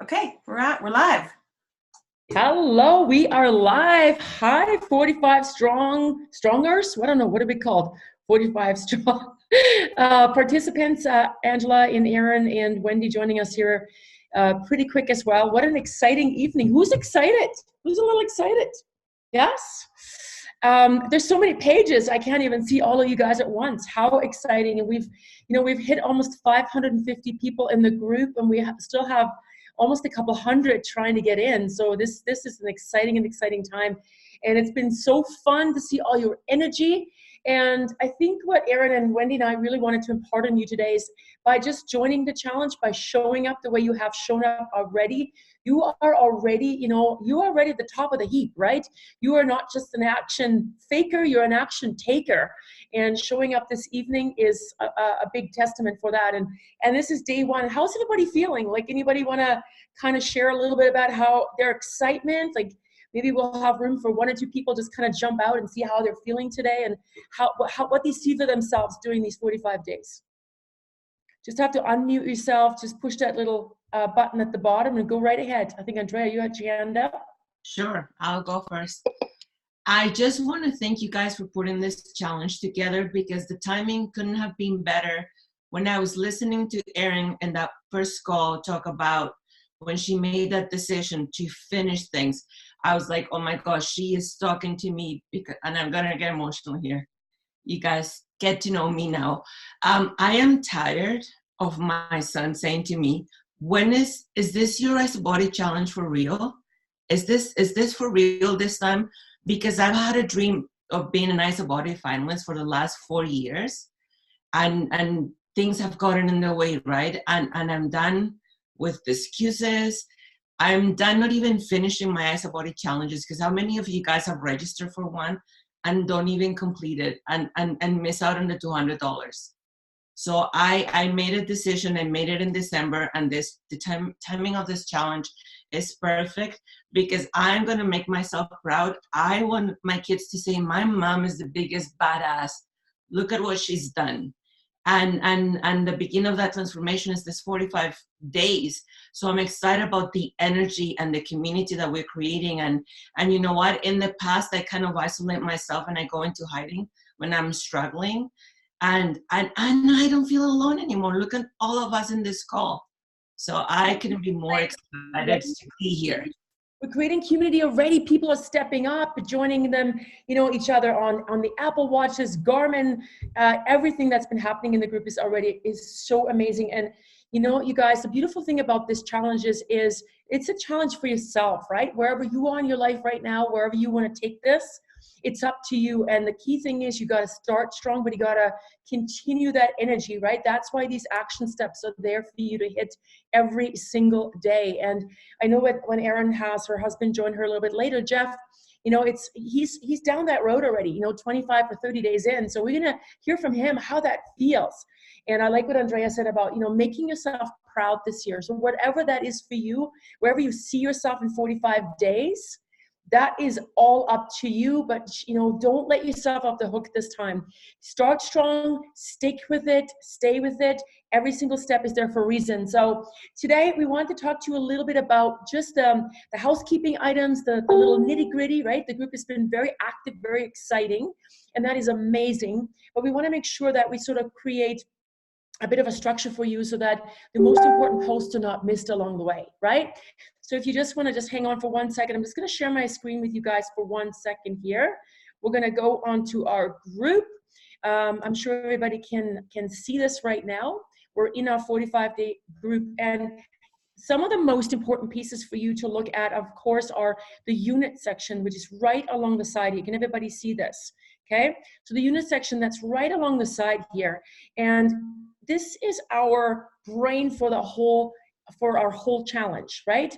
Okay, we're live. Hello, we are live. Hi, 45 strongers. I don't know, what are we called? 45 strong participants, Angela and Erin and Wendy joining us here pretty quick as well. What an exciting evening. Who's excited? Who's a little excited? Yes? There's so many pages. I can't even see all of you guys at once. How exciting. And we've hit almost 550 people in the group, and we still have almost a couple hundred trying to get in. So this is an exciting time. And it's been so fun to see all your energy. And I think what Erin and Wendy and I really wanted to impart on you today is by just joining the challenge, by showing up the way you have shown up already, you are already at the top of the heap, right? You are not just an action faker, you're an action taker. And showing up this evening is a big testament for that. And this is day one. How's everybody feeling? Like, anybody want to kind of share a little bit about how their excitement, like maybe we'll have room for one or two people just kind of jump out and see how they're feeling today and what they see for themselves during these 45 days. Just have to unmute yourself, just push that little button at the bottom and go right ahead. I think, Andrea, you had your hand up. Sure, I'll go first. I just want to thank you guys for putting this challenge together, because the timing couldn't have been better. When I was listening to Erin in that first call talk about when she made that decision to finish things, I was like, oh my gosh, she is talking to me, and I'm going to get emotional here. You guys get to know me now. I am tired of my son saying to me, when is this your ice body challenge for real? Is this for real this time? Because I've had a dream of being an ice body finalist for the last 4 years, and things have gotten in the way, right? And I'm done with the excuses. I'm done not even finishing my ice body challenges, because how many of you guys have registered for one and don't even complete it and miss out on the $200? So I made a decision. I made it in December, and the timing of this challenge is perfect, because I'm going to make myself proud. I want my kids to say, my mom is the biggest badass. Look at what she's done. And the beginning of that transformation is this 45 days. So I'm excited about the energy and the community that we're creating. And you know what? In the past, I kind of isolate myself and I go into hiding when I'm struggling. And I don't feel alone anymore. Look at all of us in this call. So I couldn't be more excited to be here. We're creating community already. People are stepping up, joining them, each other on the Apple Watches, Garmin, everything that's been happening in the group is so amazing. And you guys, the beautiful thing about this challenge is it's a challenge for yourself, right? Wherever you are in your life right now, wherever you want to take this, it's up to you. And the key thing is you got to start strong, but you got to continue that energy, right? That's why these action steps are there for you to hit every single day. And I know when Erin has her husband join her a little bit later, Geoff, he's down that road already, 25 or 30 days in. So we're going to hear from him how that feels. And I like what Andrea said about, making yourself proud this year. So whatever that is for you, wherever you see yourself in 45 days, that is all up to you. But, don't let yourself off the hook this time. Start strong, stick with it, stay with it. Every single step is there for a reason. So today we want to talk to you a little bit about just the housekeeping items, the little nitty gritty, right? The group has been very active, very exciting, and that is amazing. But we want to make sure that we sort of create a bit of a structure for you so that the most important posts are not missed along the way, right? So if you just want to just hang on for 1 second, I'm just going to share my screen with you guys for 1 second here. We're going to go on to our group. I'm sure everybody can see this right now. We're in our 45-day group, and some of the most important pieces for you to look at, of course, are the unit section, which is right along the side here. Can everybody see this? Okay, so the unit section that's right along the side here, and this is our brain for our whole challenge, right?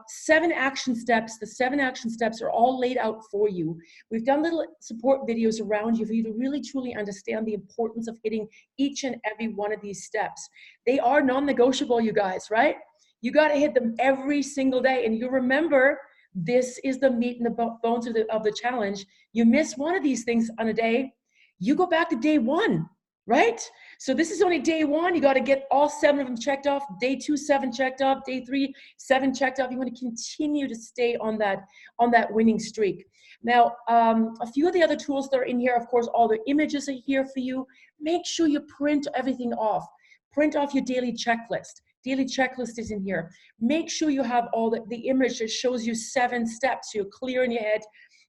7 action steps. The 7 action steps are all laid out for you. We've done little support videos around you for you to really truly understand the importance of hitting each and every one of these steps. They are non-negotiable, you guys, right? You got to hit them every single day. And you remember, this is the meat and the bones of the challenge. You miss one of these things on a day, you go back to day 1. right? So this is only day 1. You got to get all 7 of them checked off. Day 2, 7 checked off. Day 3, 7 checked off. You want to continue to stay on that winning streak. Now, a few of the other tools that are in here, of course, all the images are here for you. Make sure you print everything off. Print off your daily checklist. Daily checklist is in here. Make sure you have all the image that shows you 7 steps. So you're clear in your head.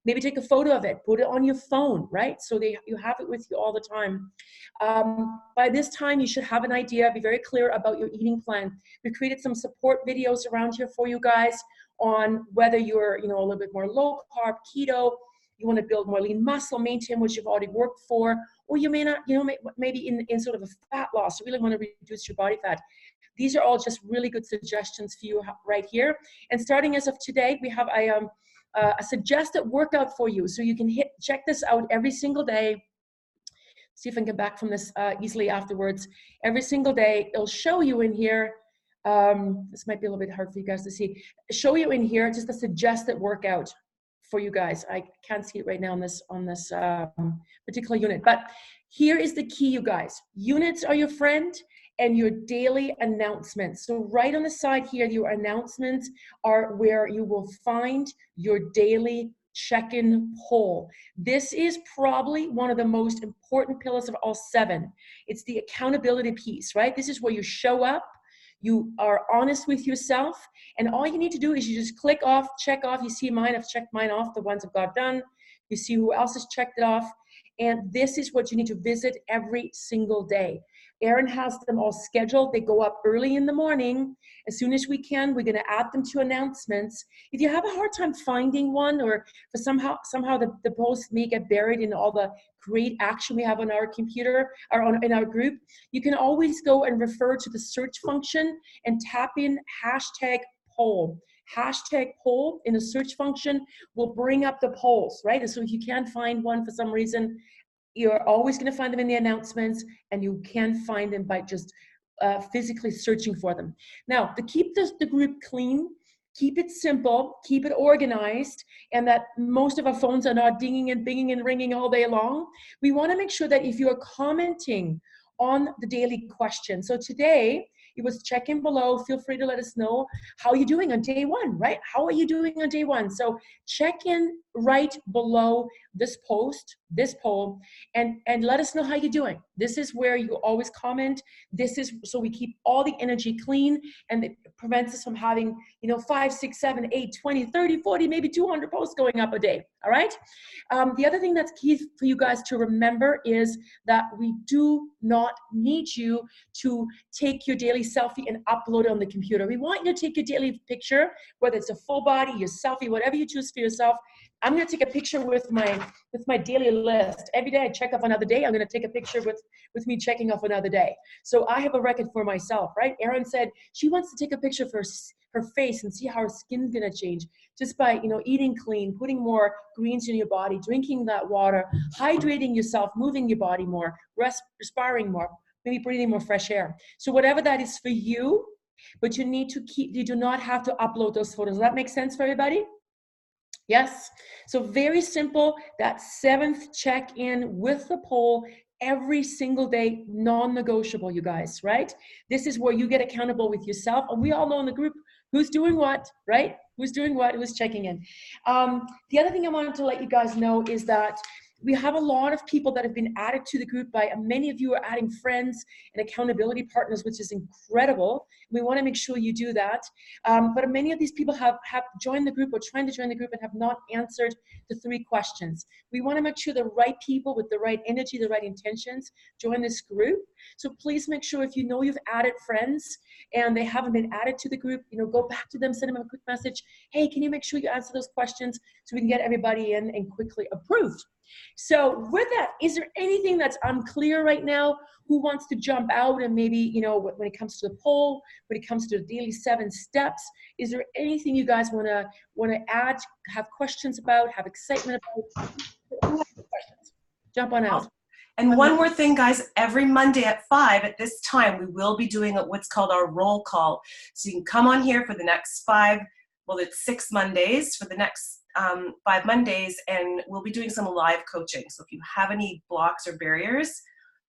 Maybe take a photo of it, put it on your phone, right? So you have it with you all the time. By this time, you should have an idea, be very clear about your eating plan. We created some support videos around here for you guys on whether you're, a little bit more low carb, keto, you want to build more lean muscle, maintain what you've already worked for, or you may not, maybe in sort of a fat loss, you really want to reduce your body fat. These are all just really good suggestions for you right here. And starting as of today, we have a suggested workout for you. So you can check this out every single day. See if I can get back from this easily afterwards. Every single day, it'll show you in here. This might be a little bit hard for you guys to see. Show you in here just a suggested workout for you guys. I can't see it right now on this particular unit. But here is the key, you guys. Units are your friend, and your daily announcements. So right on the side here, your announcements are where you will find your daily check-in poll. This is probably one of the most important pillars of all 7. It's the accountability piece, right? This is where you show up, you are honest with yourself, and all you need to do is you just click off, check off. You see mine, I've checked mine off, the ones I've got done. You see who else has checked it off. And this is what you need to visit every single day. Erin has them all scheduled. They go up early in the morning. As soon as we can, we're going to add them to announcements. If you have a hard time finding one, or for somehow the post may get buried in all the great action we have on our computer or in our group, you can always go and refer to the search function and tap in #poll. #poll in the search function will bring up the polls, right? And so if you can't find one for some reason, you're always going to find them in the announcements, and you can find them by just physically searching for them. Now, to keep the group clean, keep it simple, keep it organized, and that most of our phones are not dinging and binging and ringing all day long, we want to make sure that if you're commenting on the daily question. So today, it was check in below. Feel free to let us know how you're doing on day 1, right? How are you doing on day 1? So check in right below this post, this poll, and let us know how you're doing. This is where you always comment. This is so we keep all the energy clean, and it prevents us from having, 5, 6, 7, 8, 20, 30, 40, maybe 200 posts going up a day. All right. The other thing that's key for you guys to remember is that we do not need you to take your daily selfie and upload it on the computer. We want you to take your daily picture, whether it's a full body, your selfie, whatever you choose for yourself. I'm going to take a picture with my daily list. Every day I check off another day. I'm going to take a picture with me checking off another day. So I have a record for myself, right? Erin said she wants to take a picture of her face and see how her skin's going to change just by, eating clean, putting more greens in your body, drinking that water, hydrating yourself, moving your body more, respiring more, maybe breathing more fresh air. So whatever that is for you, but you do not have to upload those photos. Does that make sense for everybody? Yes. So very simple, that 7th check-in with the poll every single day, non-negotiable, you guys, right? This is where you get accountable with yourself. And we all know in the group who's doing what, right? Who's doing what, who's checking in. The other thing I wanted to let you guys know is that we have a lot of people that have been added to the group by many of you are adding friends and accountability partners, which is incredible. We want to make sure you do that. But many of these people have joined the group or trying to join the group and have not answered the 3 questions. We want to make sure the right people with the right energy, the right intentions join this group. So please make sure if you know you've added friends and they haven't been added to the group, go back to them, send them a quick message. Hey, can you make sure you answer those questions so we can get everybody in and quickly approved? So with that, is there anything that's unclear right now? Who wants to jump out and maybe, when it comes to the poll, when it comes to the daily 7 steps, is there anything you guys want to add, have questions about, have excitement about? Questions? Jump on out. And one more thing, guys, every Monday at 5 at this time, we will be doing what's called our roll call. So you can come on here for the next 6 Mondays, for the next 5 Mondays, and we'll be doing some live coaching. So if you have any blocks or barriers,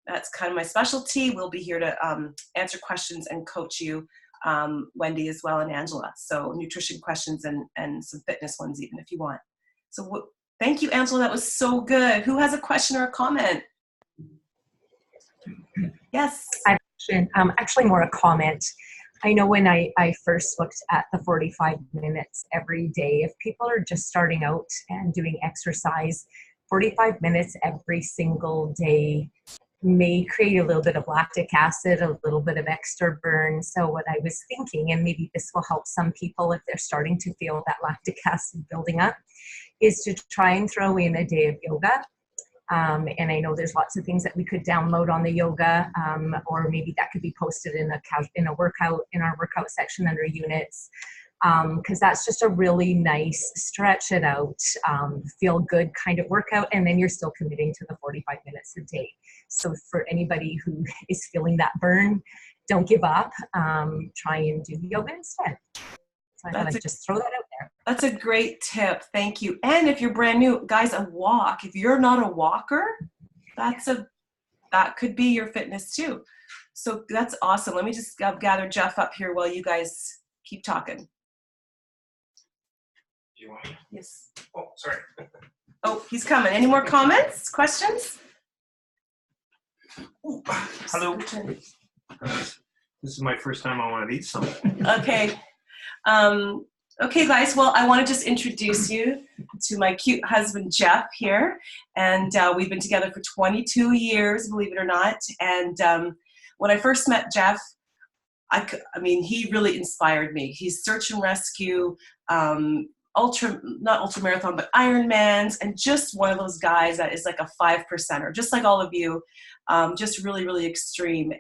That's kind of my specialty. We'll be here to answer questions and coach you, Wendy as well, and Angela. So nutrition questions and some fitness ones even if you want. So thank you, Angela. That was so good. Who has a question or a comment? Yes. Actually more a comment. I know when I first looked at the 45 minutes every day, if people are just starting out and doing exercise, 45 minutes every single day may create a little bit of lactic acid, a little bit of extra burn. So what I was thinking, and maybe this will help some people if they're starting to feel that lactic acid building up, is to try and throw in a day of yoga. And I know there's lots of things that we could download on the yoga, or maybe that could be posted in a workout, in our workout section under units, because that's just a really nice stretch it out, feel good kind of workout, and then you're still committing to the 45 minutes a day. So for anybody who is feeling that burn, don't give up. Try and do yoga instead. So I thought I'd just throw that out there. That's a great tip. Thank you. And if you're brand new, guys, a walk. If you're not a walker, that could be your fitness too. So that's awesome. Let me just gather Geoff up here while you guys keep talking. Do you want me? Yes. Oh, sorry. Oh, he's coming. Any more comments, questions? Ooh, hello. This is my first time on one of these. So. Okay. Okay, guys, well, I want to just introduce you to my cute husband, Geoff, here. And we've been together for 22 years, believe it or not. And when I first met Geoff, I mean, he really inspired me. He's search and rescue, not ultra marathon, but Ironmans, and just one of those guys that is like a 5%er, just like all of you, just really, really extreme.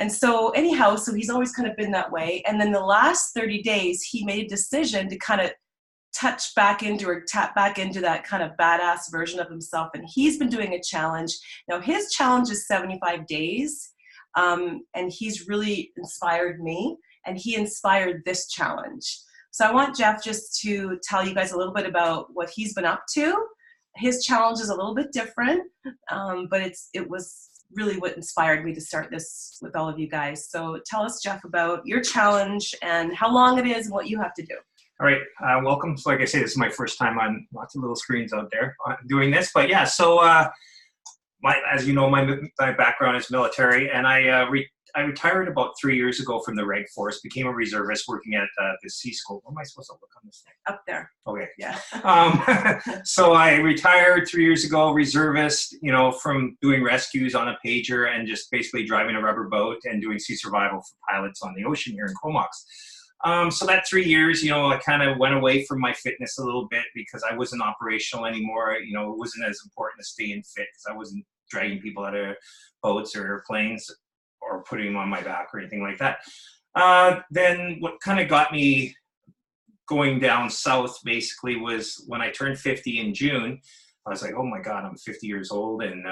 And so anyhow, so he's always kind of been that way. And then the last 30 days, he made a decision to kind of tap back into that kind of badass version of himself. And he's been doing a challenge. Now his challenge is 75 days. And he's really inspired me, and he inspired this challenge. So I want Geoff just to tell you guys a little bit about what he's been up to. His challenge is a little bit different, but it was really what inspired me to start this with all of you guys. So tell us, Geoff, about your challenge and how long it is and what you have to do. All right, welcome. So like I say, this is my first time on lots of little screens out there doing this. But yeah, so as you know, my background is military, and I retired about 3 years ago from the Reg Force, became a reservist working at the Sea School. Where am I supposed to look on this thing? Up there. Okay. Yeah. So I retired 3 years ago, reservist, from doing rescues on a pager and just basically driving a rubber boat and doing sea survival for pilots on the ocean here in Comox. So that 3 years, I kind of went away from my fitness a little bit because I wasn't operational anymore. It wasn't as important to stay in fit because I wasn't dragging people out of boats or airplanes or putting them on my back or anything like that. Then what kind of got me going down south basically was when I turned 50 in June. I was like, oh my God, I'm 50 years old, and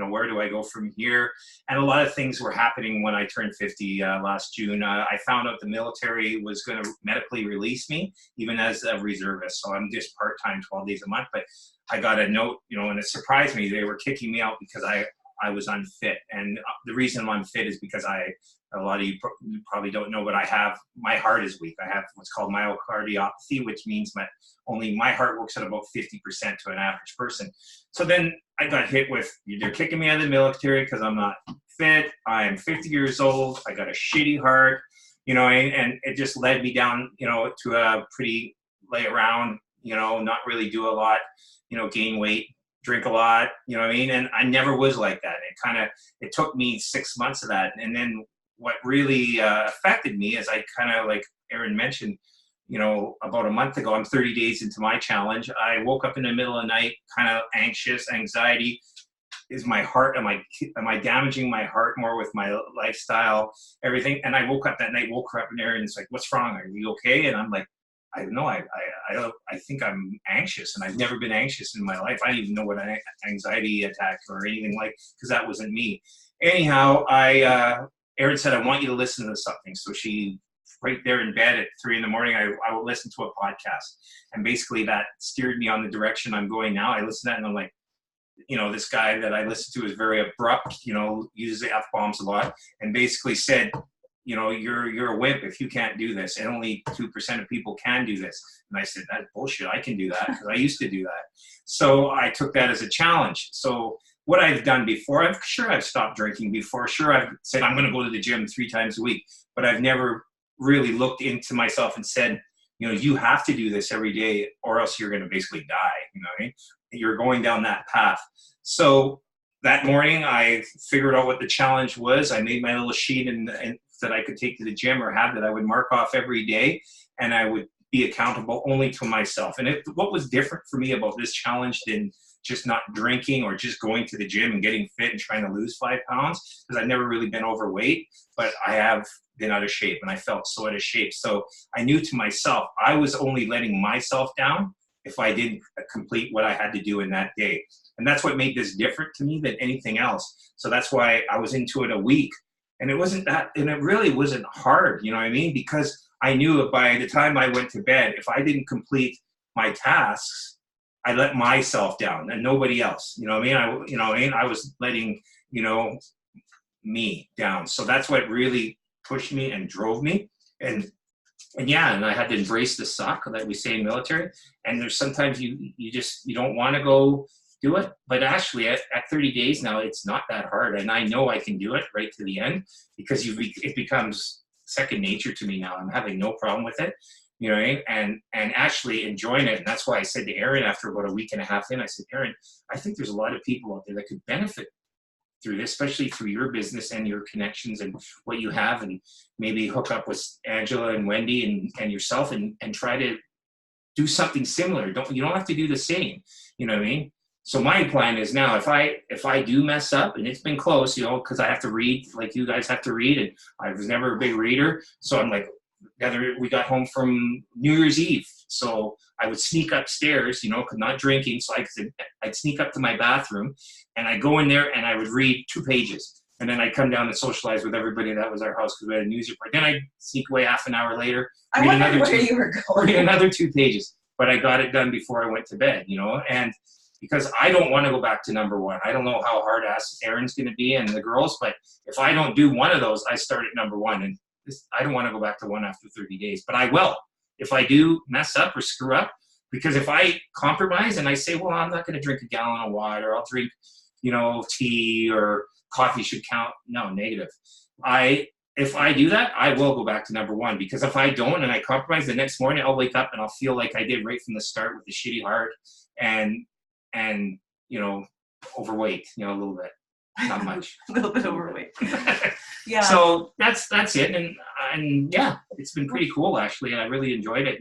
where do I go from here? And a lot of things were happening when I turned 50 last June. I found out the military was going to medically release me, even as a reservist. So I'm just part-time 12 days a month. But I got a note, and it surprised me. They were kicking me out because I was unfit. And the reason I'm fit is because a lot of you probably don't know, but my heart is weak. I have what's called myocardiopathy, which means that only my heart works at about 50% to an average person. So then I got hit with, they're kicking me out of the military because I'm not fit. I am 50 years old. I got a shitty heart, and it just led me down, to a pretty lay around, not really do a lot, gain weight, drink a lot, and I never was like that. It took me 6 months of that. And then what really affected me is I kind of, like Erin mentioned, about a month ago, I'm 30 days into my challenge. I woke up in the middle of the night, kind of anxious, anxiety. Is my heart, am I damaging my heart more with my lifestyle, everything? And I woke up that night, woke her up, and Erin's like, what's wrong? Are you okay? And I'm like, I don't know. I think I'm anxious, and I've never been anxious in my life. I didn't even know what an anxiety attack or anything like, because that wasn't me. Anyhow, Erin said, I want you to listen to something. So she, right there in bed at 3 a.m, I will listen to a podcast. And basically that steered me on the direction I'm going now. I listened to that and I'm like, this guy that I listened to is very abrupt, uses the F-bombs a lot, and basically said, you're a wimp if you can't do this, and only 2% of people can do this. And I said, that's bullshit. I can do that because I used to do that. So I took that as a challenge. So what I've done before, I'm sure I've stopped drinking before. Sure, I've said I'm going to go to the gym 3 times a week, but I've never really looked into myself and said, you have to do this every day or else you're going to basically die. You know what I mean? You're going down that path. So that morning I figured out what the challenge was. I made my little sheet and that I could take to the gym or have that I would mark off every day, and I would be accountable only to myself. And what was different for me about this challenge than just not drinking or just going to the gym and getting fit and trying to lose 5 pounds, because I've never really been overweight, but I have been out of shape, and I felt so out of shape. So I knew to myself, I was only letting myself down if I didn't complete what I had to do in that day. And that's what made this different to me than anything else. So that's why I was into it a week. And it really wasn't hard, you know what I mean? Because I knew that by the time I went to bed, if I didn't complete my tasks, I let myself down and nobody else. You know what I mean? I was letting, me down. So that's what really pushed me and drove me. And I had to embrace the suck that we say in military. And there's sometimes you don't want to go do it, but actually at 30 days now, it's not that hard, and I know I can do it right to the end because it becomes second nature to me now. I'm having no problem with it, and actually enjoying it. And that's why I said to Erin after about a week and a half in, I said, Erin, I think there's a lot of people out there that could benefit through this, especially through your business and your connections and what you have, and maybe hook up with Angela and Wendy and yourself and try to do something similar. You don't have to do the same, you know what I mean? So my plan is now, if I do mess up, and it's been close, because I have to read like you guys have to read, and I was never a big reader. So I'm like, we got home from New Year's Eve, so I would sneak upstairs, not drinking. So I'd sneak up to my bathroom, and I'd go in there and I would read 2 pages, and then I'd come down and socialize with everybody that was our house because we had a news report. Then I'd sneak away half an hour later, read another 2 pages. But I got it done before I went to bed, and because I don't want to go back to number 1. I don't know how hard ass Erin's going to be and the girls, but if I don't do one of those, I start at number 1. And I don't want to go back to 1 after 30 days, but I will if I do mess up or screw up. Because if I compromise and I say, well, I'm not going to drink a gallon of water, I'll drink, tea or coffee should count. No, negative. If I do that, I will go back to number 1, because if I don't and I compromise, the next morning I'll wake up and I'll feel like I did right from the start with a shitty heart and overweight, a little bit, not much. A little bit overweight. Yeah. So that's it. And yeah, it's been pretty cool actually. And I really enjoyed it.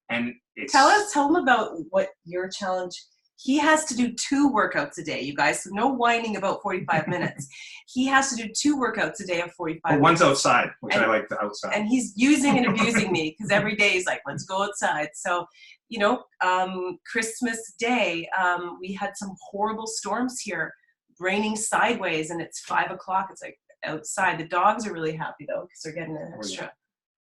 And it's... Tell him about what your challenge. He has to do 2 workouts a day, you guys. So no whining about 45 minutes. He has to do 2 workouts a day of 45 minutes. One's outside, which I like the outside. And he's using and abusing me because every day he's like, let's go outside. So, Christmas Day, we had some horrible storms here, raining sideways, and it's 5 o'clock. It's like outside. The dogs are really happy though because they're getting an extra.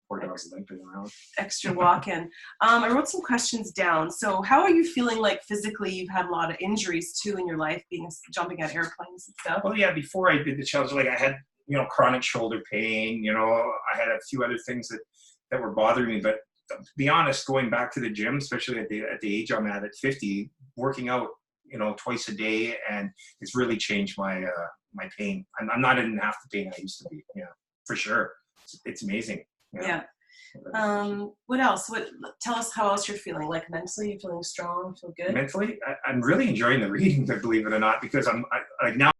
Poor dogs limping around. Extra walk-in. I wrote some questions down. So how are you feeling like physically? You've had a lot of injuries too in your life, jumping out of airplanes and stuff. Well, yeah, before I did the challenge, like I had, chronic shoulder pain, I had a few other things that were bothering me. But to be honest, going back to the gym, especially at the age I'm at 50, working out, twice a day, and it's really changed my pain. I'm not in half the pain I used to be. Yeah, for sure. It's amazing. Yeah. What else? Tell us how else you're feeling. Like mentally, you feeling strong? Feel good? Mentally, I'm really enjoying the reading, believe it or not, because I'm now